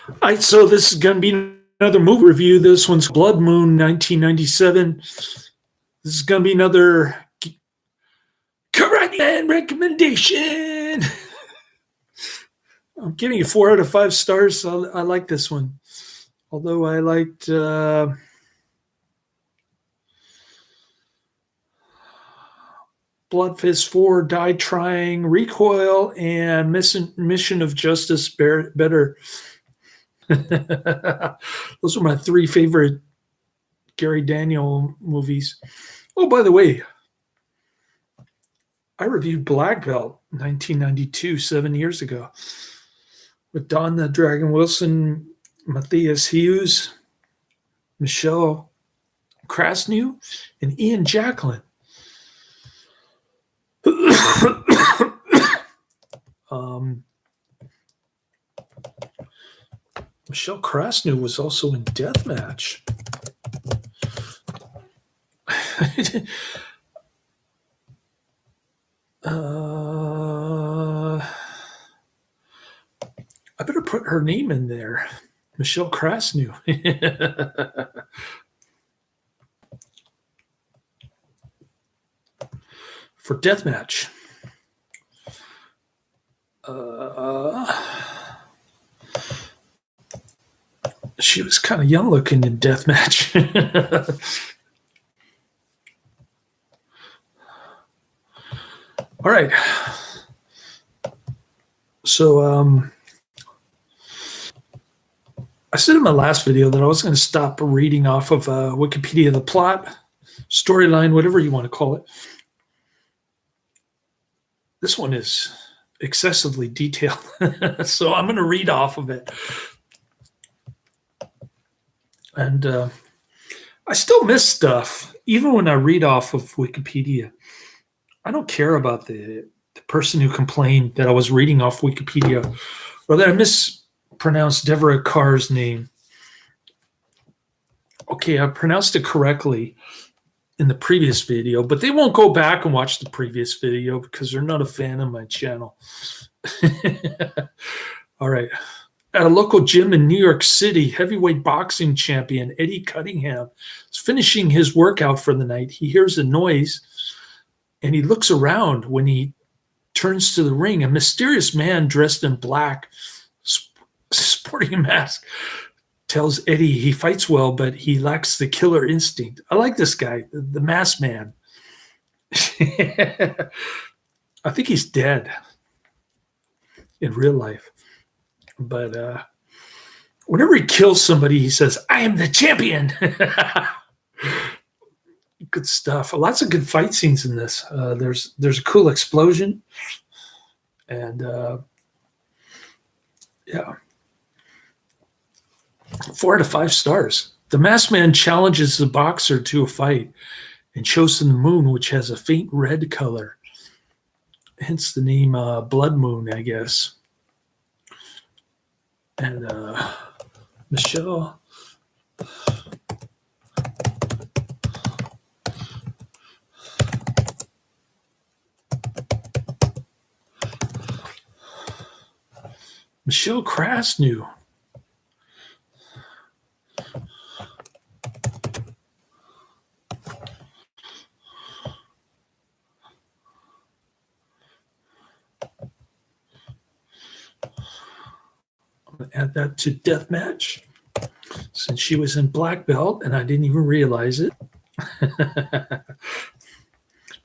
All right, so this is going to be another movie review. This one's Bloodmoon 1997. This is going to be another Karate Man recommendation. I'm giving it 4 out of 5 stars. I like this one. Although I liked Blood Fist 4, Die Trying, Recoil, and Mission of Justice better. Those are my 3 favorite Gary Daniel movies. Oh, by the way, I reviewed Black Belt 1992, 7 years ago, with Don the Dragon Wilson, Matthias Hughes, Michelle Krasnew, and Ian Jacklin. Michelle Krasnew was also in Deathmatch. I better put her name in there. Michelle Krasnew. For Deathmatch. She was kind of young looking in Deathmatch. All right. So I said in my last video that I was going to stop reading off of Wikipedia, the plot, storyline, whatever you want to call it. This one is excessively detailed, so I'm going to read off of it. And I still miss stuff, even when I read off of Wikipedia. I don't care about the person who complained that I was reading off Wikipedia or that I mispronounced Deborah Carr's name. Okay, I pronounced it correctly in the previous video, but they won't go back and watch the previous video because they're not a fan of my channel. All right. At a local gym in New York City, heavyweight boxing champion Eddie Cunningham is finishing his workout for the night. He hears a noise and he looks around. When he turns to the ring, a mysterious man dressed in black, sporting a mask, tells Eddie he fights well, but he lacks the killer instinct. I like this guy, the masked man. I think he's dead in real life. But whenever he kills somebody, he says, "I am the champion." Good stuff. Lots of good fight scenes in this. There's a cool explosion. And yeah. 4 out of 5 stars. The masked man challenges the boxer to a fight and shows him the moon, which has a faint red color. Hence the name Bloodmoon, I guess. And Michelle Krasnew. Add that to Deathmatch since she was in Black Belt and I didn't even realize it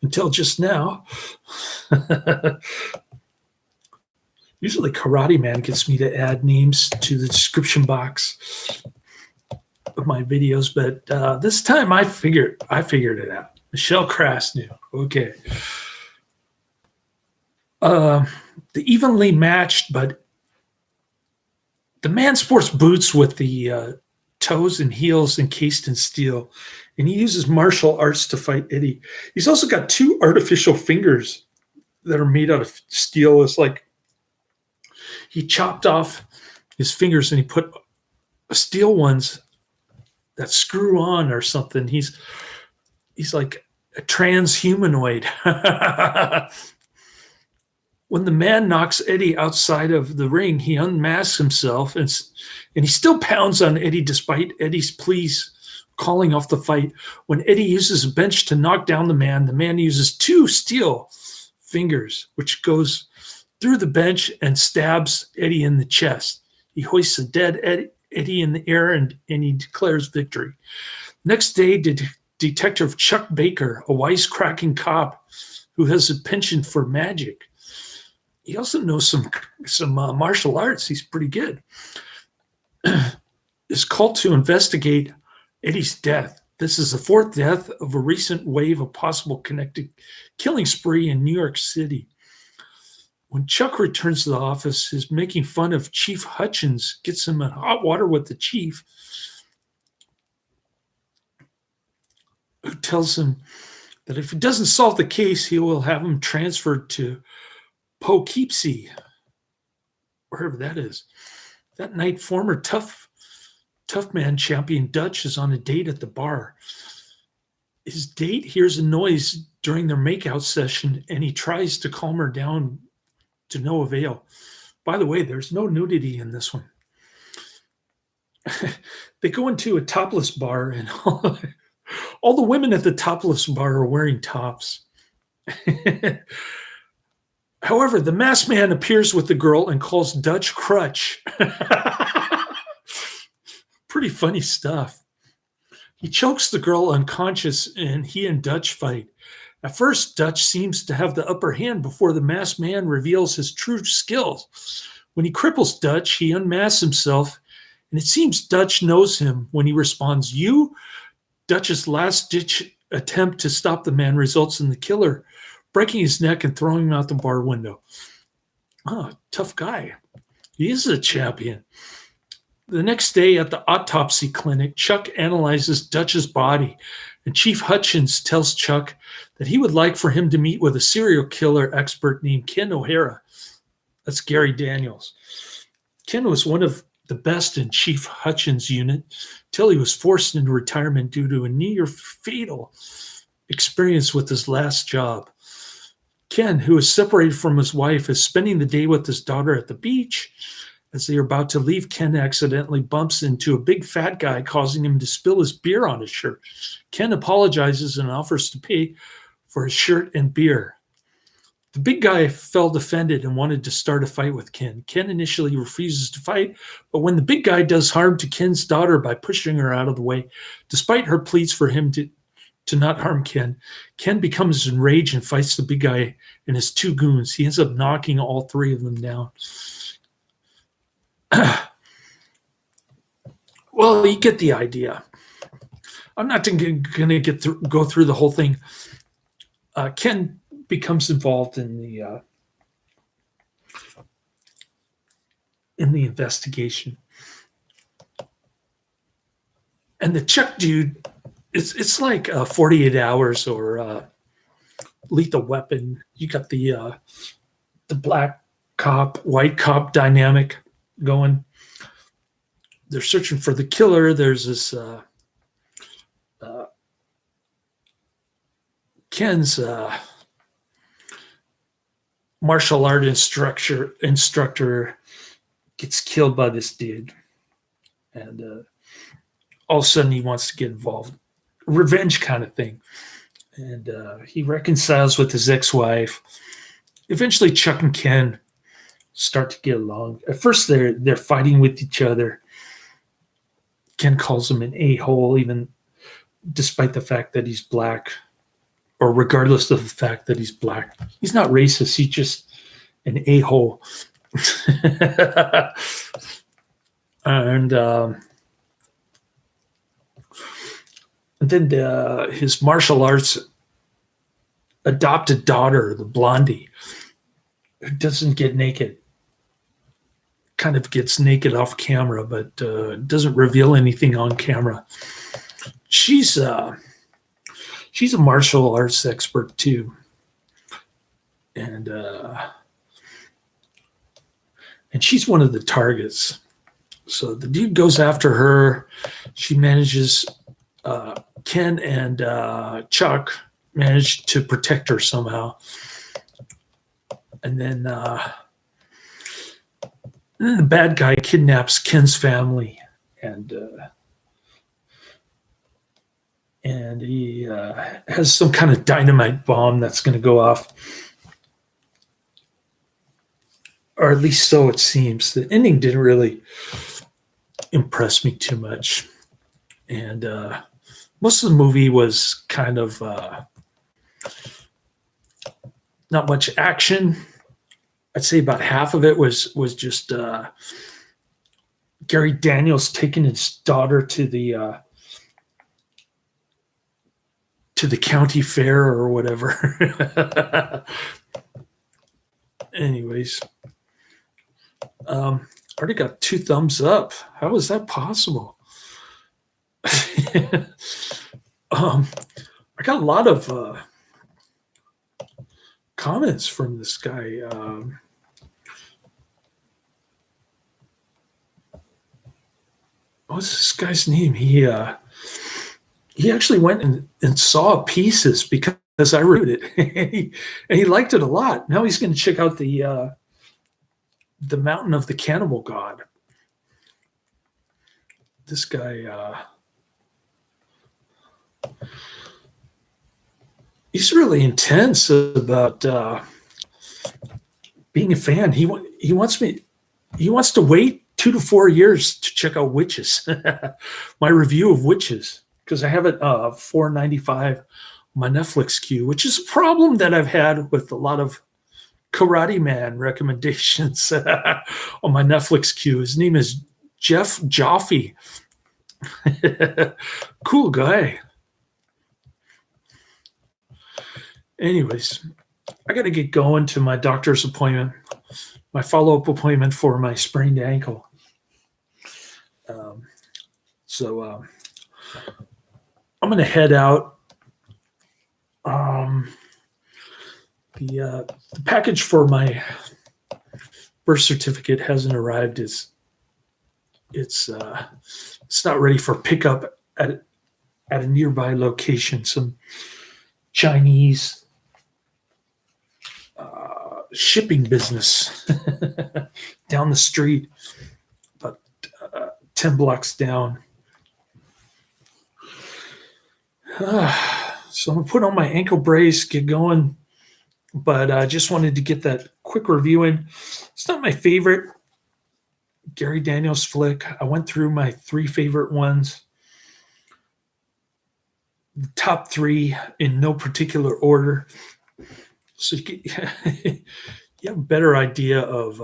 until just now. Usually Karate Man gets me to add names to the description box of my videos, but this time I figured it out. Michelle Krasnew. Okay. The evenly matched, but the man sports boots with the toes and heels encased in steel, and he uses martial arts to fight Eddie. He's also got 2 artificial fingers that are made out of steel. It's like he chopped off his fingers and he put steel ones that screw on or something. He's like a transhumanoid. When the man knocks Eddie outside of the ring, he unmasks himself and he still pounds on Eddie despite Eddie's pleas calling off the fight. When Eddie uses a bench to knock down the man uses two steel fingers, which goes through the bench and stabs Eddie in the chest. He hoists a dead Eddie in the air and he declares victory. Next day, Detective Chuck Baker, a wisecracking cop who has a penchant for magic. He also knows some martial arts. He's pretty good. Is called to investigate Eddie's death. This is the fourth death of a recent wave of possible connected killing spree in New York City. When Chuck returns to the office, his making fun of Chief Hutchins gets him in hot water with the chief, who tells him that if he doesn't solve the case, he will have him transferred to Poughkeepsie, wherever that is. That night, former tough man champion Dutch is on a date at the bar. His date hears a noise during their makeout session, and he tries to calm her down to no avail. By the way, there's no nudity in this one. They go into a topless bar, and all the women at the topless bar are wearing tops. However, the masked man appears with the girl and calls Dutch Crutch. Pretty funny stuff. He chokes the girl unconscious and he and Dutch fight. At first, Dutch seems to have the upper hand before the masked man reveals his true skills. When he cripples Dutch, he unmasks himself, and it seems Dutch knows him when he responds, "You?" Dutch's last-ditch attempt to stop the man results in the killer breaking his neck and throwing him out the bar window. Oh, tough guy. He is a champion. The next day at the autopsy clinic, Chuck analyzes Dutch's body, and Chief Hutchins tells Chuck that he would like for him to meet with a serial killer expert named Ken O'Hara. That's Gary Daniels. Ken was one of the best in Chief Hutchins' unit till he was forced into retirement due to a near-fatal experience with his last job. Ken, who is separated from his wife, is spending the day with his daughter at the beach. As they are about to leave, Ken accidentally bumps into a big fat guy, causing him to spill his beer on his shirt. Ken apologizes and offers to pay for his shirt and beer. The big guy felt offended and wanted to start a fight with Ken. Ken initially refuses to fight, but when the big guy does harm to Ken's daughter by pushing her out of the way, despite her pleas for him to not harm Ken, Ken becomes enraged and fights the big guy and his two goons. He ends up knocking all three of them down. Well, you get the idea. I'm not going to go through the whole thing. Ken becomes involved in the investigation, and the Chuck dude, it's like 48 Hours or Lethal Weapon. You got the black cop, white cop dynamic going. They're searching for the killer. There's this Ken's martial art instructor gets killed by this dude, and all of a sudden he wants to get involved. Revenge kind of thing. And he reconciles with his ex-wife. Eventually Chuck and Ken start to get along. At first they're fighting with each other. Ken calls him an a-hole, even despite the fact that he's black, or regardless of the fact that he's black. He's not racist. He's just an a-hole. And then his martial arts adopted daughter, the Blondie, who doesn't get naked, kind of gets naked off camera, but doesn't reveal anything on camera. She's a martial arts expert too, and she's one of the targets. So the dude goes after her. She manages. Ken and Chuck managed to protect her somehow. And then the bad guy kidnaps Ken's family, and he has some kind of dynamite bomb that's going to go off, or at least so it seems. The ending didn't really impress me too much, and most of the movie was kind of not much action. I'd say about half of it was just Gary Daniels taking his daughter to the county fair or whatever. Anyways, already got 2 thumbs up. How is that possible? I got a lot of comments from this guy. What's this guy's name? He actually went and saw Pieces because I reviewed it, and he liked it a lot. Now he's going to check out the Mountain of the Cannibal God. This guy, he's really intense about being a fan. He wants to wait 2 to 4 years to check out Witches, my review of Witches, because I have it $4.95 on my Netflix queue, which is a problem that I've had with a lot of Karate Man recommendations on my Netflix queue. His name is Jeff Joffe. Cool guy. Anyways, I got to get going to my doctor's appointment, my follow-up appointment for my sprained ankle. So I'm going to head out. The package for my birth certificate hasn't arrived. It's not ready for pickup at a nearby location. Some Chinese shipping business down the street, about 10 blocks down. So I'm going to put on my ankle brace, get going, but I just wanted to get that quick review in. It's not my favorite Gary Daniels flick. I went through my 3 favorite ones, the top 3 in no particular order. So you have a better idea of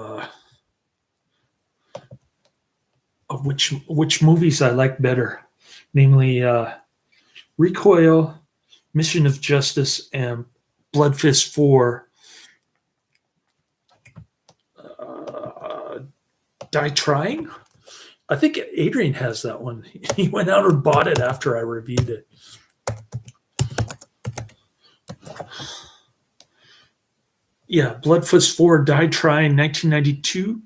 which movies I like better, namely Recoil, Mission of Justice, and Blood Fist 4. Die Trying? I think Adrian has that one. He went out and bought it after I reviewed it. Yeah, Blood Fist 4, Die Trying, 1992,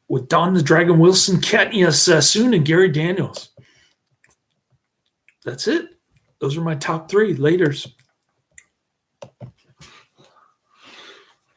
with Don the Dragon Wilson, Katniss Sassoon, and Gary Daniels. That's it. Those are my top 3. Laters.